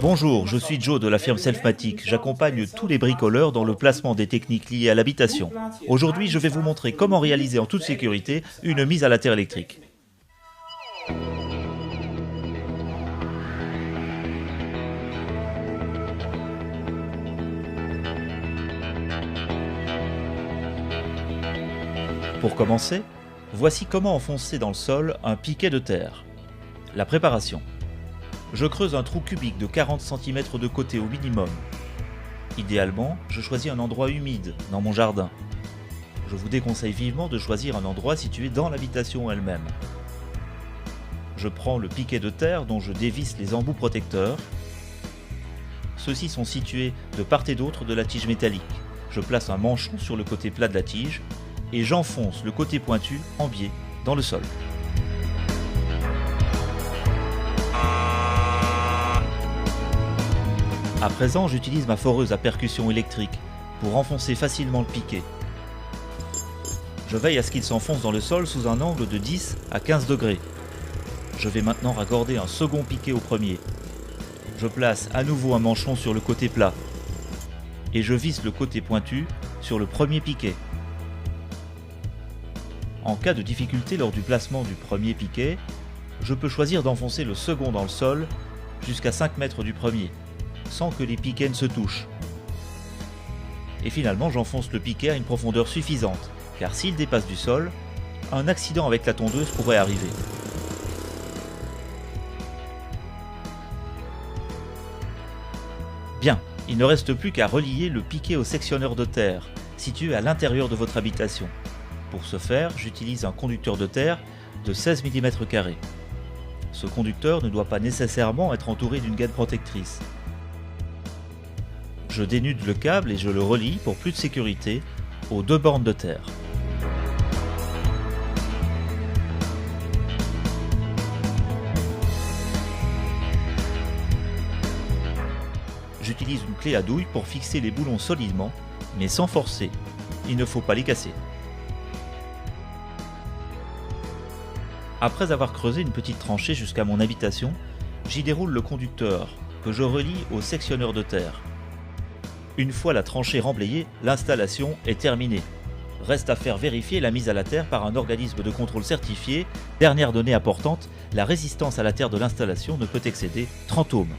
Bonjour, je suis Joe de la firme Selfmatic. J'accompagne tous les bricoleurs dans le placement des techniques liées à l'habitation. Aujourd'hui, je vais vous montrer comment réaliser en toute sécurité une mise à la terre électrique. Pour commencer, voici comment enfoncer dans le sol un piquet de terre. La préparation. Je creuse un trou cubique de 40 cm de côté au minimum. Idéalement, je choisis un endroit humide, dans mon jardin. Je vous déconseille vivement de choisir un endroit situé dans l'habitation elle-même. Je prends le piquet de terre dont je dévisse les embouts protecteurs. Ceux-ci sont situés de part et d'autre de la tige métallique. Je place un manchon sur le côté plat de la tige et j'enfonce le côté pointu en biais dans le sol. À présent, j'utilise ma foreuse à percussion électrique pour enfoncer facilement le piquet. Je veille à ce qu'il s'enfonce dans le sol sous un angle de 10 à 15 degrés. Je vais maintenant raccorder un second piquet au premier. Je place à nouveau un manchon sur le côté plat et je visse le côté pointu sur le premier piquet. En cas de difficulté lors du placement du premier piquet, je peux choisir d'enfoncer le second dans le sol jusqu'à 5 mètres du premier, sans que les piquets ne se touchent. Et finalement, j'enfonce le piquet à une profondeur suffisante, car s'il dépasse du sol, un accident avec la tondeuse pourrait arriver. Bien, il ne reste plus qu'à relier le piquet au sectionneur de terre, situé à l'intérieur de votre habitation. Pour ce faire, j'utilise un conducteur de terre de 16 mm². Ce conducteur ne doit pas nécessairement être entouré d'une gaine protectrice. Je dénude le câble et je le relie pour plus de sécurité aux deux bornes de terre. J'utilise une clé à douille pour fixer les boulons solidement, mais sans forcer. Il ne faut pas les casser. Après avoir creusé une petite tranchée jusqu'à mon habitation, j'y déroule le conducteur que je relie au sectionneur de terre. Une fois la tranchée remblayée, l'installation est terminée. Reste à faire vérifier la mise à la terre par un organisme de contrôle certifié. Dernière donnée importante, la résistance à la terre de l'installation ne peut excéder 30 ohms.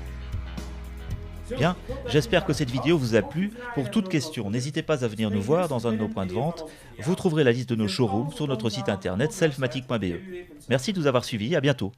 Bien, j'espère que cette vidéo vous a plu. Pour toute question, n'hésitez pas à venir nous voir dans un de nos points de vente. Vous trouverez la liste de nos showrooms sur notre site internet selfmatic.be. Merci de nous avoir suivis, à bientôt.